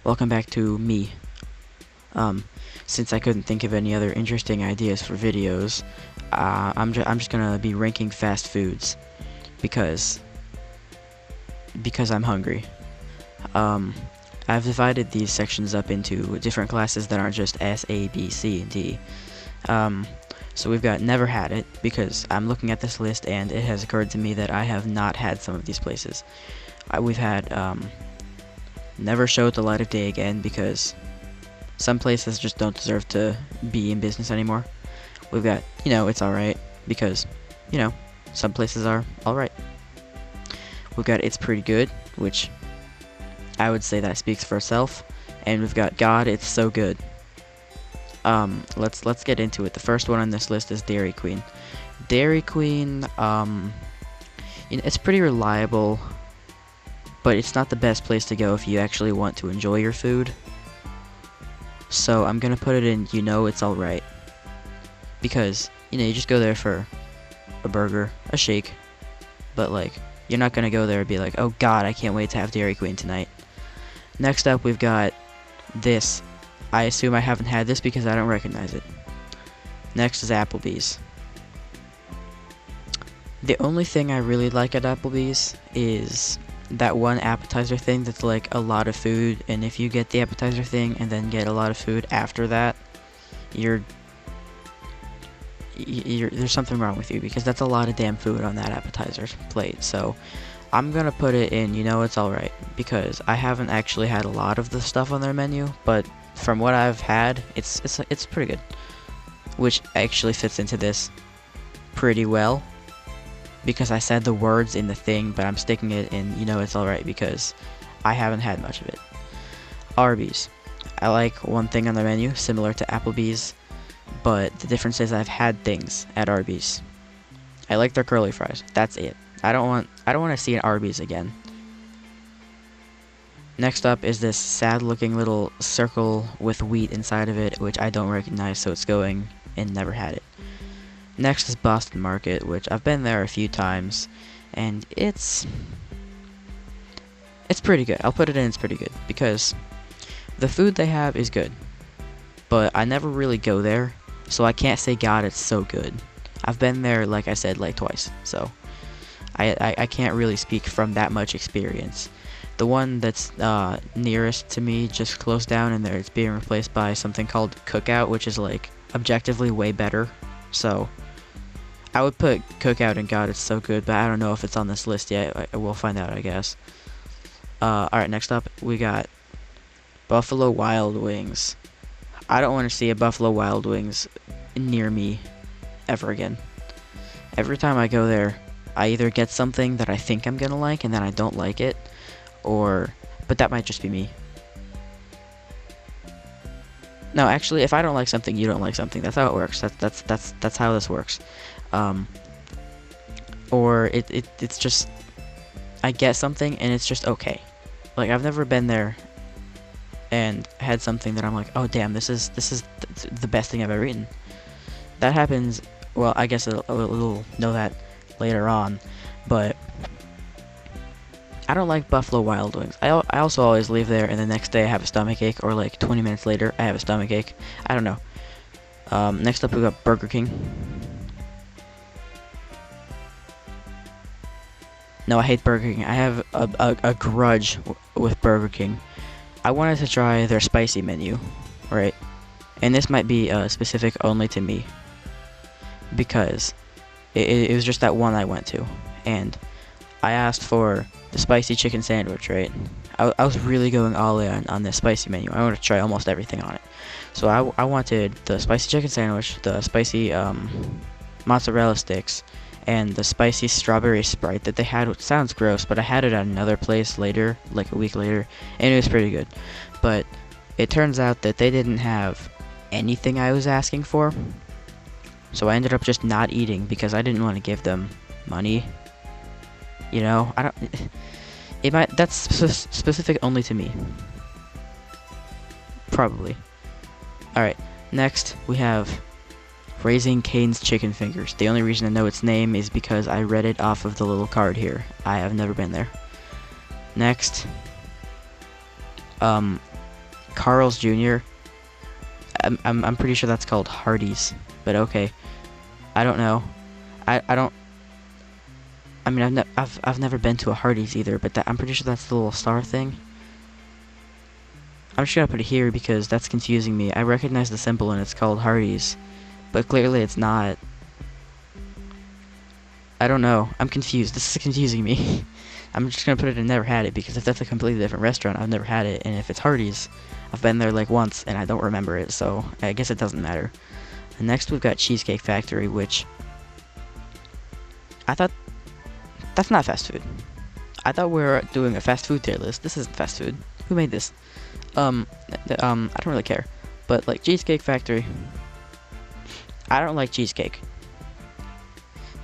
Welcome back to me. Um, since I couldn't think of any other interesting ideas for videos, I'm just gonna be ranking fast foods because I'm hungry. Um, I've divided these sections up into different classes that aren't just S, A, B, C, and D. Um, so we've got never had it because I'm looking at this list and it has occurred to me that I have not had some of these places. We've had never showed the light of day again because some places just don't deserve to be in business anymore. We've got, it's alright because, you know, some places are alright. We've got it's pretty good, which I would say that speaks for itself. And we've got God, it's so good. Let's get into it. The first one on this list is Dairy Queen. Dairy Queen, it's pretty reliable, but it's not the best place to go if you actually want to enjoy your food. So I'm gonna put it in, it's alright. Because, you just go there for a burger, a shake, but like, you're not gonna go there and be like, oh god, I can't wait to have Dairy Queen tonight. Next up, we've got this. I assume I haven't had this because I don't recognize it. Next is Applebee's. The only thing I really like at Applebee's is that one appetizer thing that's like a lot of food, and if you get the appetizer thing and then get a lot of food after that, there's something wrong with you because that's a lot of damn food on that appetizer plate. So I'm gonna put it in, it's alright, because I haven't actually had a lot of the stuff on their menu, but from what I've had, it's pretty good, which actually fits into this pretty well because I said the words in the thing, but I'm sticking it in, it's alright, because I haven't had much of it. Arby's. I like one thing on their menu, similar to Applebee's, but the difference is I've had things at Arby's. I like their curly fries. That's it. I don't want to see an Arby's again. Next up is this sad-looking little circle with wheat inside of it, which I don't recognize, so it's going and never had it. Next is Boston Market, which I've been there a few times, and it's pretty good. I'll put it in it's pretty good, because the food they have is good, but I never really go there, so I can't say God it's so good. I've been there, like I said, like twice, so I can't really speak from that much experience. The one that's nearest to me just closed down, and it's being replaced by something called Cookout, which is like objectively way better, so I would put Cookout and God it's so good, but I don't know if it's on this list yet. We'll find out, I guess. Alright, next up we got Buffalo Wild Wings. I don't want to see a Buffalo Wild Wings near me ever again. Every time I go there, I either get something that I think I'm gonna like and then I don't like it, but that might just be me. No, actually, if I don't like something, you don't like something. That's how it works. That's how this works. Or it's just I get something and it's just okay. Like I've never been there and had something that I'm like, oh damn, this is the best thing I've ever eaten. That happens. Well, I guess we'll know that later on, but I don't like Buffalo Wild Wings. I also always leave there and the next day I have a stomachache, or like 20 minutes later I have a stomachache. I don't know. Next up we got Burger King. No, I hate Burger King. I have a grudge with Burger King. I wanted to try their spicy menu, right? And this might be specific only to me, because it was just that one I went to, and I asked for the spicy chicken sandwich, right? I was really going all in on this spicy menu. I wanted to try almost everything on it. So I wanted the spicy chicken sandwich, the spicy mozzarella sticks, and the spicy strawberry Sprite that they had, which sounds gross, but I had it at another place later, like a week later, and it was pretty good. But it turns out that they didn't have anything I was asking for, so I ended up just not eating because I didn't want to give them money. I don't. That's specific only to me. Probably. Alright, next we have Raising Cane's Chicken Fingers. The only reason I know its name is because I read it off of the little card here. I have never been there. Next, Carl's Jr. I'm pretty sure that's called Hardee's, but okay. I don't know. I don't. I mean, I've never been to a Hardee's either, but I'm pretty sure that's the little star thing. I'm just gonna put it here because that's confusing me. I recognize the symbol and it's called Hardee's, but clearly it's not. I don't know. I'm confused. This is confusing me. I'm just gonna put it in never had it because if that's a completely different restaurant, I've never had it, and if it's Hardee's, I've been there like once and I don't remember it, so I guess it doesn't matter. And next we've got Cheesecake Factory, which I thought that's not fast food. I thought we were doing a fast food tier list. This isn't fast food. Who made this? I don't really care. But like Cheesecake Factory, I don't like cheesecake.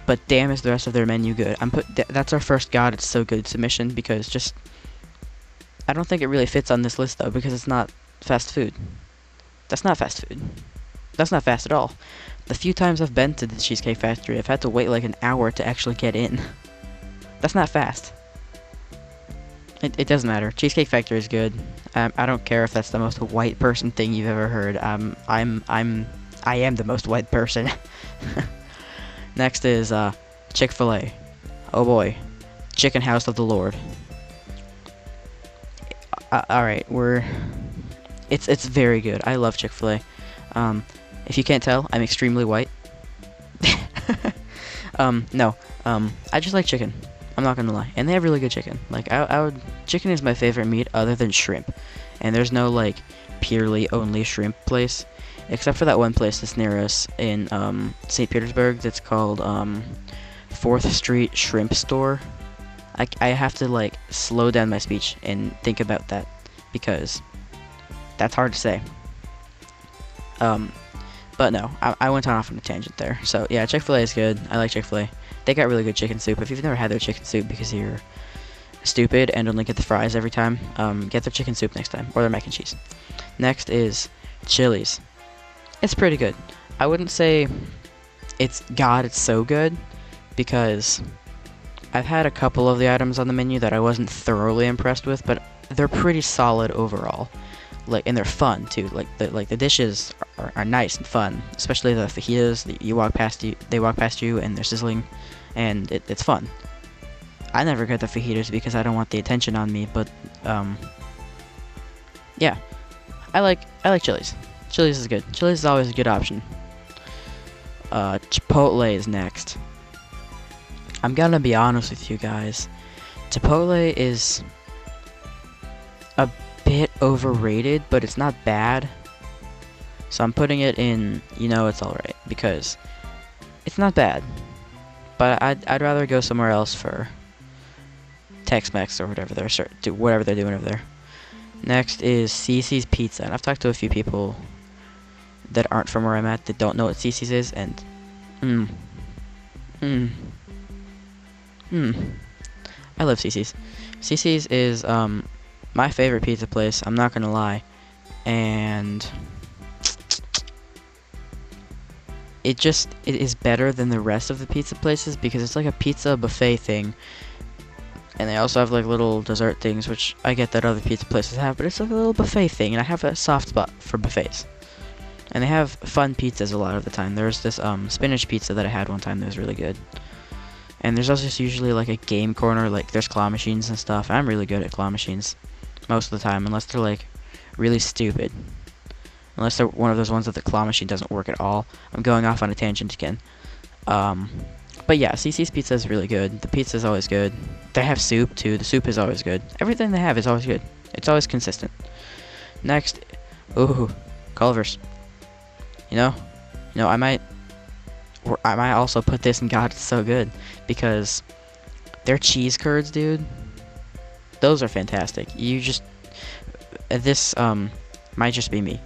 But damn, is the rest of their menu good? That's our first God, it's so good submission because just I don't think it really fits on this list though because it's not fast food. That's not fast food. That's not fast at all. The few times I've been to the Cheesecake Factory, I've had to wait like an hour to actually get in. That's not fast. It doesn't matter. Cheesecake Factory is good. I don't care if that's the most white person thing you've ever heard. I am the most white person. Next is Chick-fil-A. Oh boy, Chicken House of the Lord. All right, it's very good. I love Chick-fil-A. If you can't tell, I'm extremely white. No, I just like chicken. I'm not gonna lie, and they have really good chicken. Like chicken is my favorite meat other than shrimp, and there's no like purely only shrimp place, except for that one place that's near us in St. Petersburg that's called 4th Street Shrimp Store. I have to like slow down my speech and think about that because that's hard to say. But no, I went off on a tangent there. So yeah, Chick-fil-A is good. I like Chick-fil-A. They got really good chicken soup. If you've never had their chicken soup because you're stupid and only get the fries every time, get their chicken soup next time, or their mac and cheese. Next is Chili's. It's pretty good. I wouldn't say it's so good because I've had a couple of the items on the menu that I wasn't thoroughly impressed with, but they're pretty solid overall. And they're fun too. The dishes are nice and fun, especially the fajitas. They walk past you, and they're sizzling, and it's fun. I never get the fajitas because I don't want the attention on me. But yeah, I like Chili's. Chili's is good. Chili's is always a good option. Chipotle is next. I'm gonna be honest with you guys. Chipotle is a bit overrated, but it's not bad. So I'm putting it in, it's alright, because it's not bad. But I'd rather go somewhere else for Tex-Mex or whatever they're doing over there. Next is Cici's Pizza, and I've talked to a few people that aren't from where I'm at that don't know what Cici's is, and I love Cici's. Cici's is my favorite pizza place, I'm not gonna lie, and it is better than the rest of the pizza places because it's like a pizza buffet thing, and they also have like little dessert things, which I get that other pizza places have, but it's like a little buffet thing, and I have a soft spot for buffets. And they have fun pizzas a lot of the time. There's this spinach pizza that I had one time that was really good. And there's also just usually like a game corner, like there's claw machines and stuff. I'm really good at claw machines most of the time, unless they're like really stupid. Unless they're one of those ones that the claw machine doesn't work at all. I'm going off on a tangent again. But yeah, Cici's Pizza is really good. The pizza is always good. They have soup too. The soup is always good. Everything they have is always good. It's always consistent. Next, Culver's. I might also put this in God, it's so good, because their cheese curds, dude, those are fantastic. This might just be me,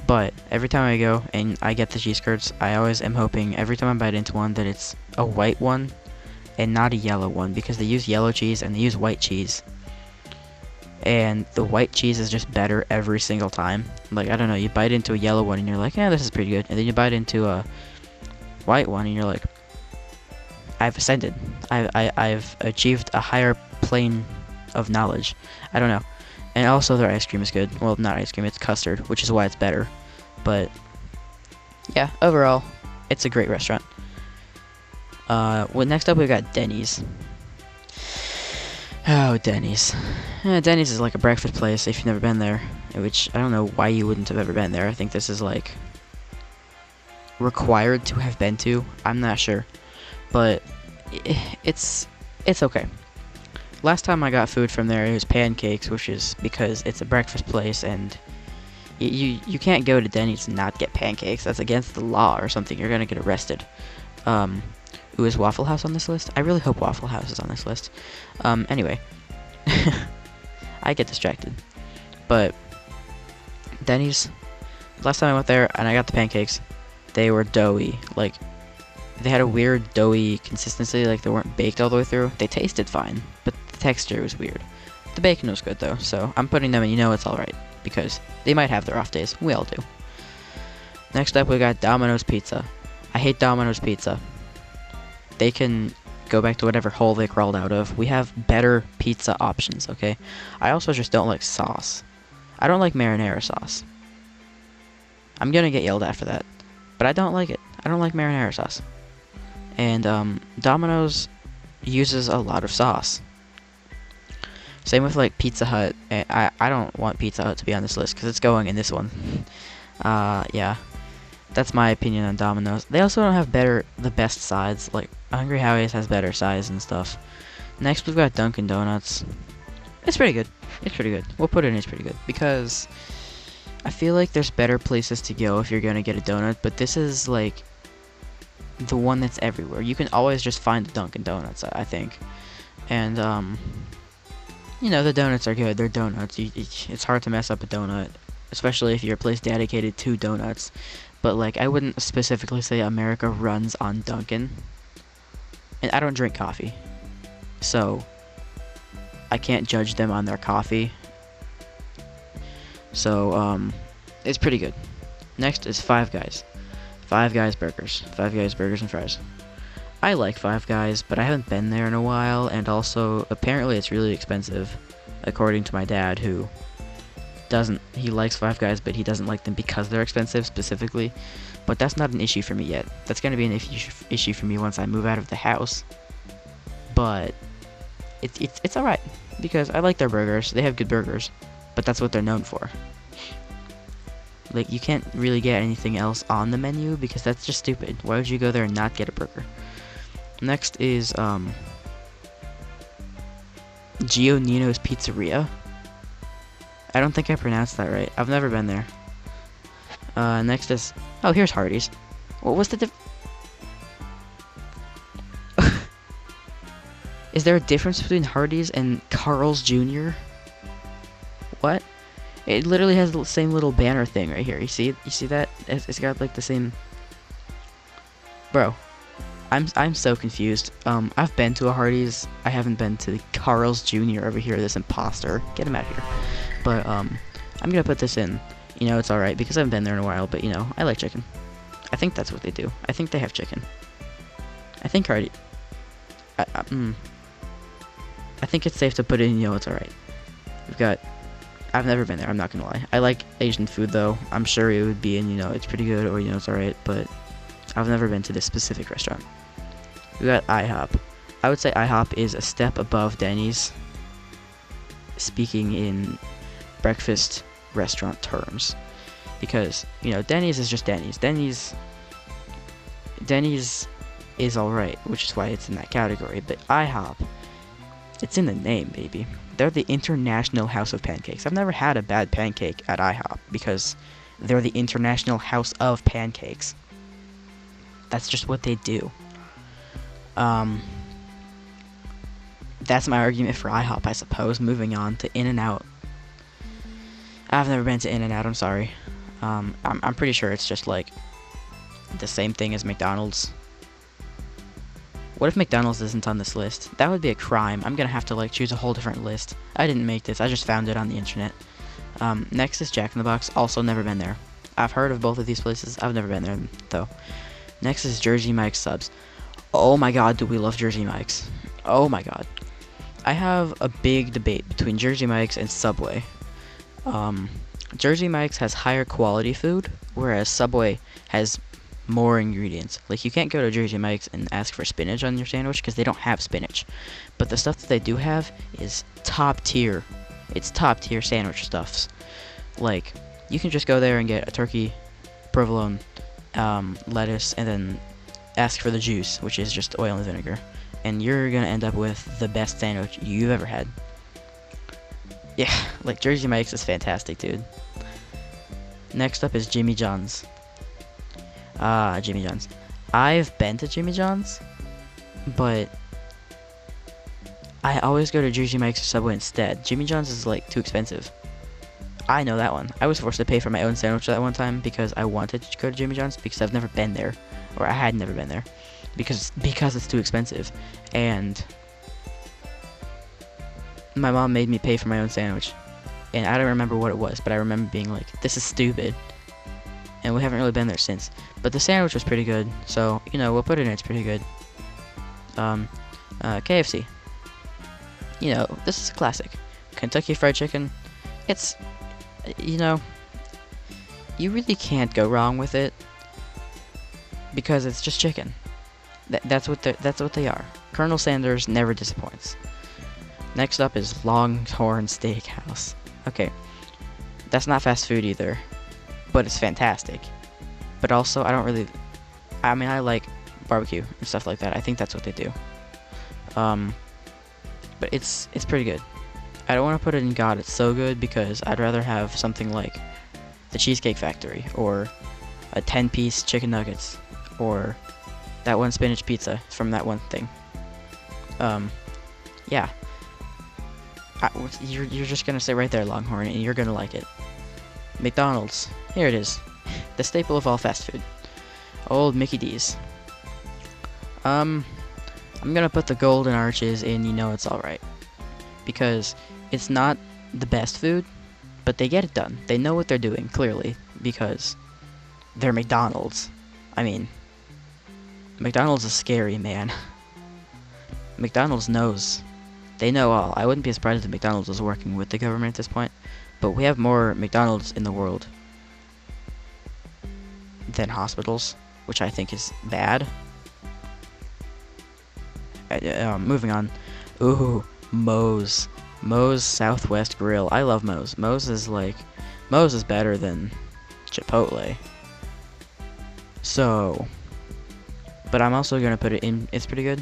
but every time I go and I get the cheese curds, I always am hoping every time I bite into one that it's a white one and not a yellow one, because they use yellow cheese and they use white cheese, and the white cheese is just better every single time. Like, I don't know, you bite into a yellow one and you're like, yeah, this is pretty good, and then you bite into a white one and you're like, I've ascended. I've achieved a higher plane of knowledge. I don't know. And also their ice cream is good. Well, not ice cream, it's custard, which is why it's better. But yeah, overall, it's a great restaurant. Well, next up we got Denny's. Oh, Denny's. Denny's is like a breakfast place if you've never been there, which I don't know why you wouldn't have ever been there. I think this is like required to have been to. I'm not sure, but it's okay. Last time I got food from there, it was pancakes, which is because it's a breakfast place, and you can't go to Denny's and not get pancakes. That's against the law or something. You're gonna get arrested. Ooh, is Waffle House on this list? I really hope Waffle House is on this list. Anyway. I get distracted. But Denny's, last time I went there and I got the pancakes, they were doughy. Like, they had a weird doughy consistency, like they weren't baked all the way through. They tasted fine, but the texture was weird. The bacon was good though, so I'm putting them in, it's alright, because they might have their off days. We all do. Next up, we got Domino's Pizza. I hate Domino's Pizza. They can go back to whatever hole they crawled out of. We have better pizza options, okay? I also just don't like sauce. I don't like marinara sauce. I'm gonna get yelled at for that, but I don't like it. I don't like marinara sauce. And Domino's uses a lot of sauce. Same with like Pizza Hut. I don't want Pizza Hut to be on this list because it's going in this one. Yeah. That's my opinion on Domino's. They also don't have the best sides. Like, Hungry Howie's has better sides and stuff. Next, we've got Dunkin' Donuts. It's pretty good. It's pretty good. We'll put it in it's pretty good. Because I feel like there's better places to go if you're going to get a donut. But this is, like, the one that's everywhere. You can always just find a Dunkin' Donuts, I think. And, the donuts are good. They're donuts. It's hard to mess up a donut. Especially if you're a place dedicated to donuts. But, like, I wouldn't specifically say America runs on Dunkin'. And I don't drink coffee. So, I can't judge them on their coffee. So, it's pretty good. Next is Five Guys. Five Guys Burgers. Five Guys Burgers and Fries. I like Five Guys, but I haven't been there in a while. And also, apparently it's really expensive. According to my dad, who he likes Five Guys, but he doesn't like them because they're expensive specifically. But that's not an issue for me yet. That's going to be an issue for me once I move out of the house. But it's alright, because I like their burgers. They have good burgers, but that's what they're known for. Like, you can't really get anything else on the menu, because that's just stupid. Why would you go there and not get a burger? Next is Gio Nino's Pizzeria. I don't think I pronounced that right. I've never been there. Next is... Oh, here's Hardee's. What was the Is there a difference between Hardee's and Carl's Jr.? What? It literally has the same little banner thing right here. You see that? It's got like the same... Bro. I'm so confused. I've been to a Hardee's. I haven't been to the Carl's Jr. over here, this imposter. Get him out of here. But, I'm gonna put this in. It's alright, because I haven't been there in a while, but, I like chicken. I think that's what they do. I think they have chicken. I think Hardee's... I think it's safe to put in, it's alright. We've got... I've never been there, I'm not gonna lie. I like Asian food, though. I'm sure it would be in, it's pretty good, or, it's alright, but I've never been to this specific restaurant. We got IHOP. I would say IHOP is a step above Denny's, speaking in breakfast restaurant terms, because Denny's is just Denny's. Denny's is alright, which is why it's in that category. But IHOP, it's in the name, baby. They're the International House of Pancakes. I've never had a bad pancake at IHOP because they're the International House of Pancakes. That's just what they do. That's my argument for IHOP, I suppose. Moving on to In-N-Out. I've never been to In-N-Out, I'm sorry. I'm pretty sure it's just like the same thing as McDonald's. What if McDonald's isn't on this list? That would be a crime. I'm gonna have to like choose a whole different list. I didn't make this, I just found it on the internet. Next is Jack in the Box. Also never been there. I've heard of both of these places. I've never been there though. Next is Jersey Mike's Subs. Oh my god, do we love Jersey Mike's. Oh my god. I have a big debate between Jersey Mike's and Subway. Um, Jersey Mike's has higher quality food, whereas Subway has more ingredients. Like, you can't go to Jersey Mike's and ask for spinach on your sandwich because they don't have spinach. But the stuff that they do have is top tier. It's top tier sandwich stuffs. Like, you can just go there and get a turkey, provolone, lettuce, and then ask for the juice, which is just oil and vinegar. And you're gonna end up with the best sandwich you've ever had. Yeah, like, Jersey Mike's is fantastic, dude. Next up is Jimmy John's. Jimmy John's. I've been to Jimmy John's, but I always go to Jersey Mike's or Subway instead. Jimmy John's is, like, too expensive. I know that one. I was forced to pay for my own sandwich that one time because I wanted to go to Jimmy John's because I've never been there, or I had never been there, because it's too expensive. And my mom made me pay for my own sandwich, and I don't remember what it was, but I remember being like, this is stupid. And we haven't really been there since. But the sandwich was pretty good, so, you know, we'll put it in. It's pretty good. KFC. You know, this is a classic. Kentucky Fried Chicken. It's, you know, you really can't go wrong with it because it's just chicken. That's what they are. Colonel Sanders never disappoints. Next up is Longhorn Steakhouse. Okay, that's not fast food either, but it's fantastic. But also, I mean, I like barbecue and stuff like that. I think that's what they do. But it's pretty good. I don't want to put it in God, it's so good, because I'd rather have something like the Cheesecake Factory, or a 10-piece chicken nuggets, or that one spinach pizza from that one thing. Yeah. You're just gonna say right there, Longhorn, and you're gonna like it. McDonald's. Here it is. The staple of all fast food. Old Mickey D's. I'm gonna put the Golden Arches in You Know It's Alright. Because it's not the best food, but they get it done. They know what they're doing, clearly, because they're McDonald's. I mean, McDonald's is scary, man. McDonald's knows. They know all. I wouldn't be surprised if McDonald's was working with the government at this point, but we have more McDonald's in the world than hospitals, which I think is bad. Moving on. Ooh, Moe's. Moe's Southwest Grill. I love Moe's. Moe's is better than Chipotle. So, but I'm also gonna put it in. It's pretty good.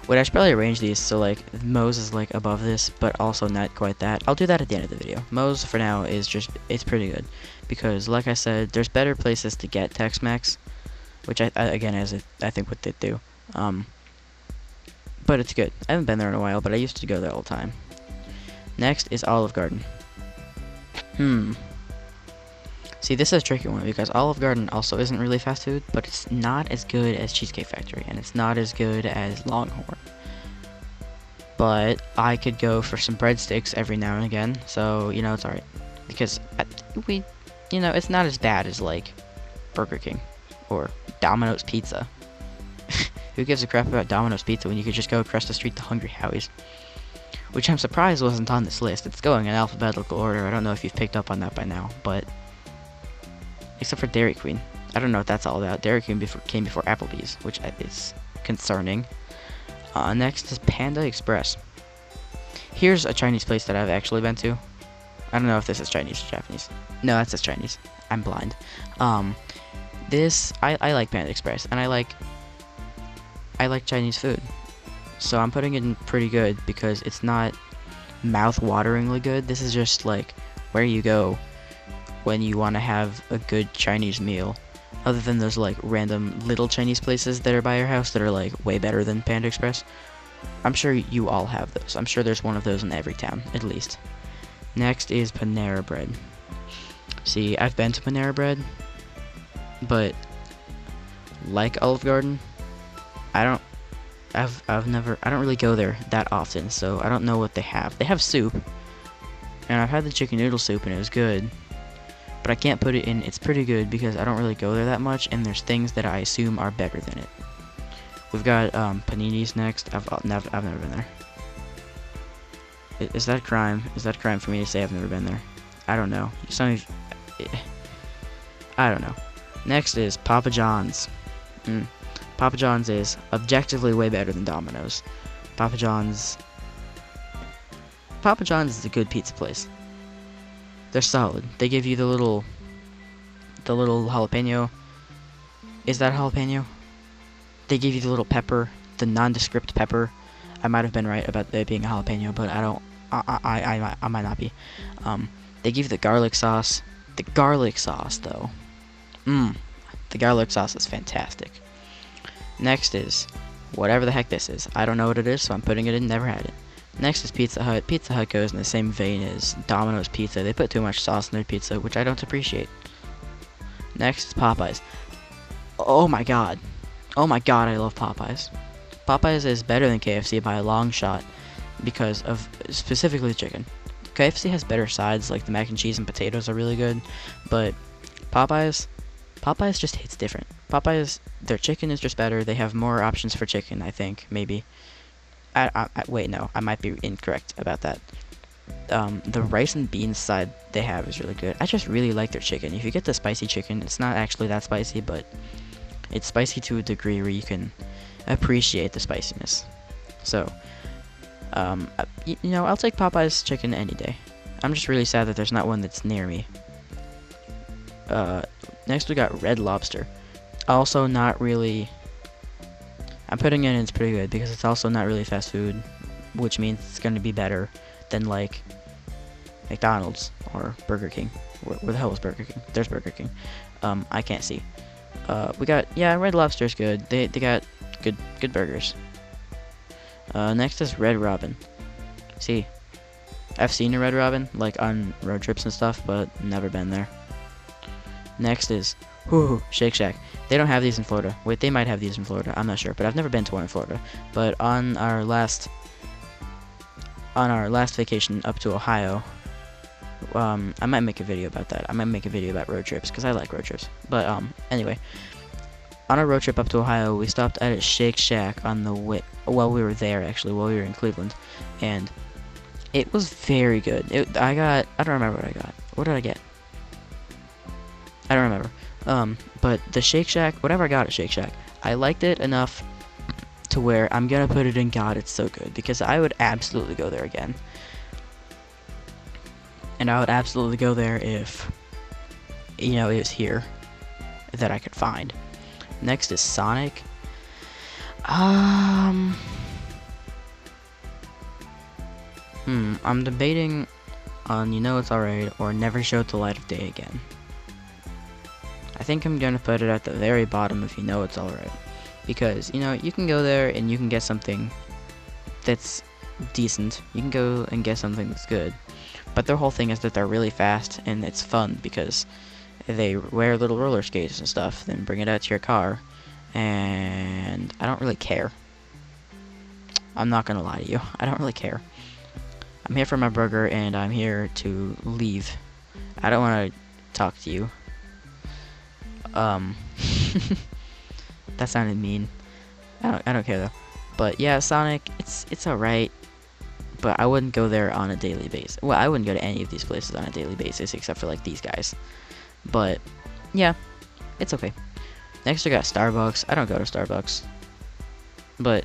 Wait, I should probably arrange these so, like, Moe's is, like, above this, but also not quite that. I'll do that at the end of the video. Moe's, for now, is just, it's pretty good. Because, like I said, there's better places to get Tex-Mex, which, again, I think what they do. But it's good. I haven't been there in a while, but I used to go there all the time. Next is Olive Garden. See, this is a tricky one, because Olive Garden also isn't really fast food, but it's not as good as Cheesecake Factory, and it's not as good as Longhorn. But I could go for some breadsticks every now and again, so, you know, it's alright. Because, you know, it's not as bad as, like, Burger King, or Domino's Pizza. Who gives a crap about Domino's Pizza when you could just go across the street to Hungry Howie's? Which I'm surprised wasn't on this list. It's going in alphabetical order. I don't know if you've picked up on that by now, but except for Dairy Queen. I don't know what that's all about. Dairy Queen came before Applebee's, which is concerning. Next is Panda Express. Here's a Chinese place that I've actually been to. I don't know if this is Chinese or Japanese. No, that says Chinese. I'm blind. I like Panda Express, and I like Chinese food. So I'm putting it in pretty good because it's not mouth-wateringly good. This is just like where you go when you want to have a good Chinese meal, other than those like random little Chinese places that are by your house that are like way better than Panda Express. I'm sure you all have those. I'm sure there's one of those in every town, at least. Next is Panera Bread. See, I've been to Panera Bread, but like Olive Garden, I don't really go there that often, so I don't know what they have. They have soup, and I've had the chicken noodle soup and it was good. But I can't put it in it's pretty good because I don't really go there that much, and there's things that I assume are better than it. We've got Panini's next. I've never been there. Is that a crime? Is that a crime for me to say I've never been there? I don't know. I don't know. Next is Papa John's. Papa John's is objectively way better than Domino's. Papa John's is a good pizza place. They're solid. They give you the little jalapeno. Is that jalapeno? They give you the little pepper, the nondescript pepper. I might have been right about there being a jalapeno, but I might not be. They give you the garlic sauce. The garlic sauce, though. The garlic sauce is fantastic. Next is whatever the heck this is. I don't know what it is, so I'm putting it in. Never had it. Next is Pizza Hut. Pizza Hut goes in the same vein as Domino's Pizza. They put too much sauce in their pizza, which I don't appreciate. Next is Popeyes. Oh my god. Oh my god, I love Popeyes. Popeyes is better than KFC by a long shot because of specifically chicken. KFC has better sides, like the mac and cheese and potatoes are really good, but Popeyes just hits different. Popeyes, their chicken is just better. They have more options for chicken, I think, maybe. Wait, no, I might be incorrect about that. The rice and beans side they have is really good. I just really like their chicken. If you get the spicy chicken, it's not actually that spicy, but it's spicy to a degree where you can appreciate the spiciness. So, you know, I'll take Popeye's chicken any day. I'm just really sad that there's not one that's near me. Next we got Red Lobster. Also not really... I'm putting it in, it's pretty good, because it's also not really fast food, which means it's going to be better than, like, McDonald's or Burger King. Where the hell is Burger King? There's Burger King. I can't see. We got, yeah, Red Lobster's good. They got good burgers. Next is Red Robin. See, I've seen a Red Robin, like, on road trips and stuff, but never been there. Next is, Shake Shack. They don't have these in Florida. Wait, they might have these in Florida. I'm not sure, but I've never been to one in Florida. But on our last vacation up to Ohio, I might make a video about that. I might make a video about road trips, because I like road trips. But, anyway, on our road trip up to Ohio, we stopped at a Shake Shack on the way, while we were there, actually, while we were in Cleveland, and it was very good. I don't remember what I got. What did I get? I don't remember. But the Shake Shack, whatever I got at Shake Shack, I liked it enough to where I'm gonna put it in God, it's so good, because I would absolutely go there again. And I would absolutely go there if, you know, it was here that I could find. Next is Sonic. I'm debating on You Know It's Alright or Never Show the Light of Day Again. I think I'm gonna put it at the very bottom if You Know It's Alright. Because, you know, you can go there and you can get something that's decent. You can go and get something that's good. But their whole thing is that they're really fast and it's fun because they wear little roller skates and stuff, then bring it out to your car. And I don't really care. I'm not gonna lie to you. I don't really care. I'm here for my burger and I'm here to leave. I don't want to talk to you. That sounded mean. I don't care though. But yeah, Sonic, it's alright. But I wouldn't go there on a daily basis. Well, I wouldn't go to any of these places on a daily basis except for like these guys. But yeah, it's okay. Next we got Starbucks. I don't go to Starbucks. But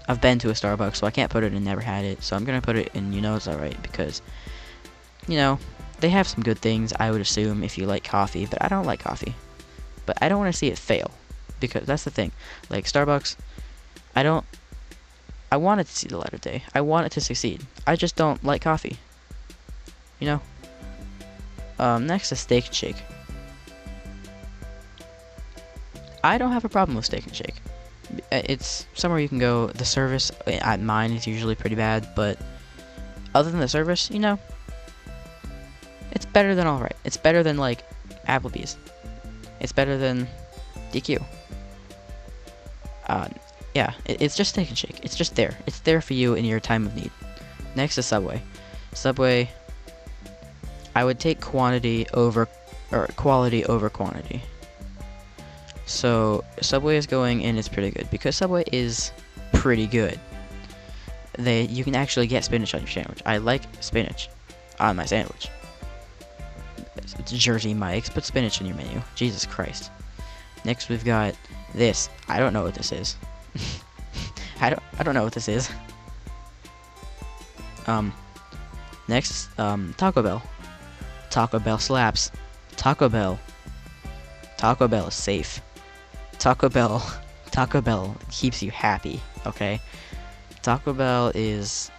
I've been to a Starbucks, so I can't put it in Never Had It. So I'm gonna put it in You Know It's Alright because, you know, they have some good things, I would assume, if you like coffee, but I don't like coffee. But I don't want to see it fail, because that's the thing. Like, Starbucks, I want it to see the light of day. I want it to succeed. I just don't like coffee. You know? Next is Steak and Shake. I don't have a problem with Steak and Shake. It's somewhere you can go. The service at mine is usually pretty bad, but other than the service, you know, it's better than alright. It's better than, like, Applebee's. It's better than DQ. Yeah, it's just Steak and Shake. It's just there. It's there for you in your time of need. Next is Subway. Subway, I would take quality over quantity. So Subway is going and it's pretty good because Subway is pretty good. You can actually get spinach on your sandwich. I like spinach on my sandwich. Jersey Mike's. Put spinach in your menu. Jesus Christ. Next we've got this. I don't know what this is. I don't know what this is. Next, Taco Bell. Taco Bell slaps. Taco Bell. Taco Bell is safe. Taco Bell keeps you happy, okay? Taco Bell is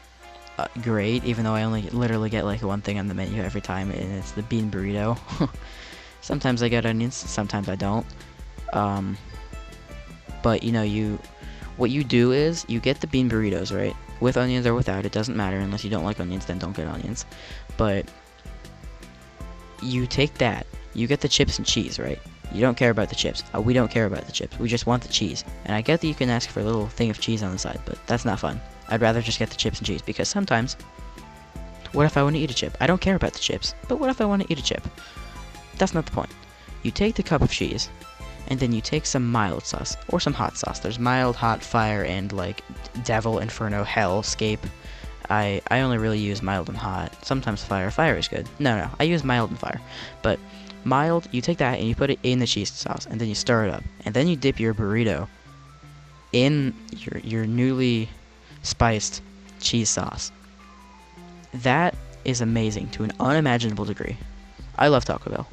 great, even though I only literally get like one thing on the menu every time, and it's the bean burrito. Sometimes I get onions, sometimes I don't. But you know, what you do is you get the bean burritos, right? With onions or without, it doesn't matter. Unless you don't like onions, then don't get onions. But you take that, you get the chips and cheese, right? You don't care about the chips. We don't care about the chips. We just want the cheese. And I get that you can ask for a little thing of cheese on the side, but that's not fun. I'd rather just get the chips and cheese, because sometimes, what if I want to eat a chip? I don't care about the chips, but what if I want to eat a chip? That's not the point. You take the cup of cheese, and then you take some mild sauce, or some hot sauce. There's mild, hot, fire, and like devil, inferno, hell, scape. I only really use mild and hot. Sometimes fire. Fire is good. No, I use mild and fire. But mild, you take that and you put it in the cheese sauce, and then you stir it up, and then you dip your burrito in your newly spiced cheese sauce. That is amazing to an unimaginable degree. I love Taco Bell.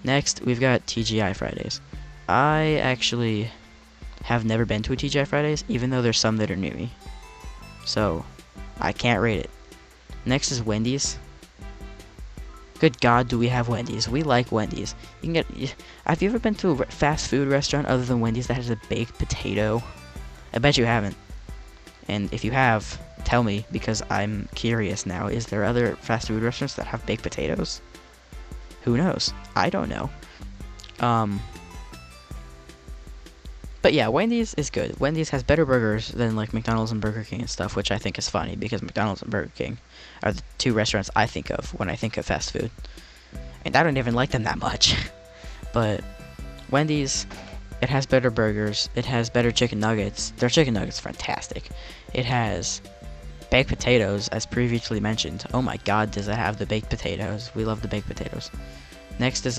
Next, we've got TGI Fridays. I actually have never been to a TGI Fridays, even though there's some that are near me. So, I can't rate it. Next is Wendy's. Good God, do we have Wendy's? We like Wendy's. You can get. Have you ever been to a fast food restaurant other than Wendy's that has a baked potato? I bet you haven't. And if you have, tell me, because I'm curious now. Is there other fast food restaurants that have baked potatoes? Who knows? I don't know. But yeah, Wendy's is good. Wendy's has better burgers than like McDonald's and Burger King and stuff, which I think is funny because McDonald's and Burger King are the two restaurants I think of when I think of fast food. And I don't even like them that much. But Wendy's, it has better burgers. It has better chicken nuggets. Their chicken nuggets are fantastic. It has baked potatoes, as previously mentioned. Oh my God, does it have the baked potatoes? We love the baked potatoes. Next is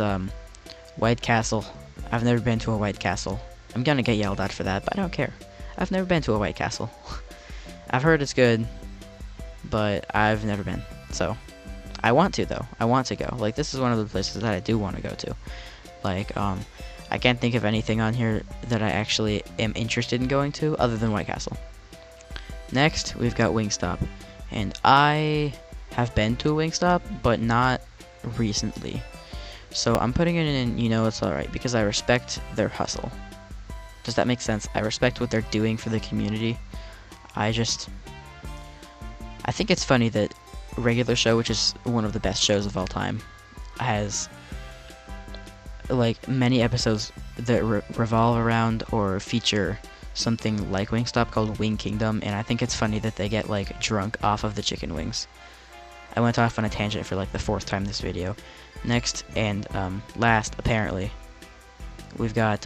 White Castle. I've never been to a White Castle. I'm gonna get yelled at for that, but I don't care. I've never been to a White Castle. I've heard it's good, but I've never been. So, I want to though. I want to go. Like, this is one of the places that I do want to go to. Like, I can't think of anything on here that I actually am interested in going to other than White Castle. Next, we've got Wingstop. And I have been to a Wingstop, but not recently. So I'm putting it in, you know, it's alright, because I respect their hustle. Does that make sense? I respect what they're doing for the community. I think it's funny that Regular Show, which is one of the best shows of all time, has like many episodes that revolve around or feature something like Wingstop called Wing Kingdom, and I think it's funny that they get like drunk off of the chicken wings. I went off on a tangent for like the 4th time this video. Next and last, apparently, we've got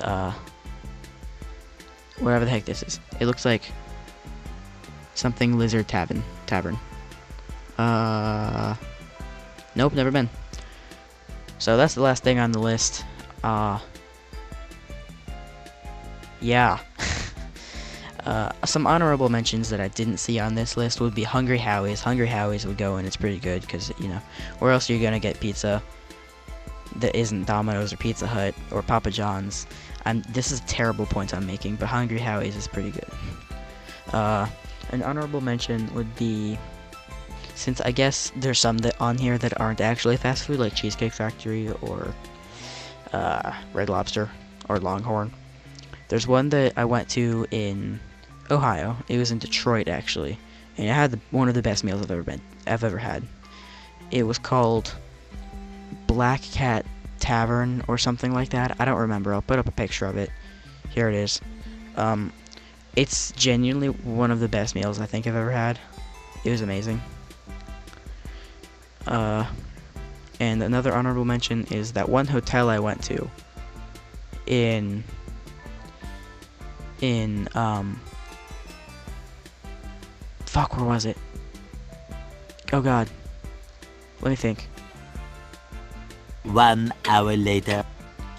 whatever the heck this is. It looks like something Lizard Tavern. Nope, never been. So that's the last thing on the list. Yeah. Some honorable mentions that I didn't see on this list would be Hungry Howie's. Hungry Howie's would go, and it's pretty good because, you know, where else are you gonna get pizza that isn't Domino's or Pizza Hut or Papa John's? This is terrible points I'm making, but Hungry Howie's is pretty good. An honorable mention would be, since I guess there's some that on here that aren't actually fast food, like Cheesecake Factory or Red Lobster or Longhorn. There's one that I went to in Ohio. It was in Detroit, actually, and it had one of the best meals I've ever had. It was called Black Cat Tavern or something like that. I don't remember. I'll put up a picture of it. Here it is. It's genuinely one of the best meals I think I've ever had. It was amazing. And another honorable mention is that one hotel I went to in fuck, where was it? Oh God. Let me think. 1 hour later.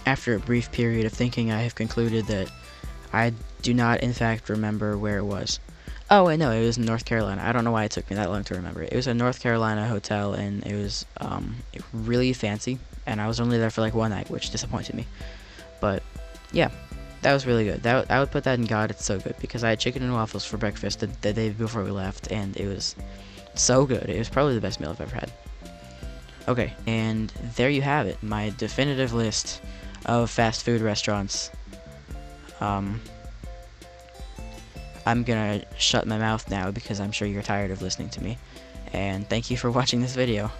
After a brief period of thinking, I have concluded that I do not, in fact, remember where it was. Oh, wait, no, it was in North Carolina. I don't know why it took me that long to remember it. It was a North Carolina hotel, and it was really fancy, and I was only there for like one night, which disappointed me. But, yeah, that was really good. I would put that in God, it's so good, because I had chicken and waffles for breakfast the day before we left, and it was so good. It was probably the best meal I've ever had. Okay, and there you have it, my definitive list of fast food restaurants. I'm gonna shut my mouth now because I'm sure you're tired of listening to me. And thank you for watching this video.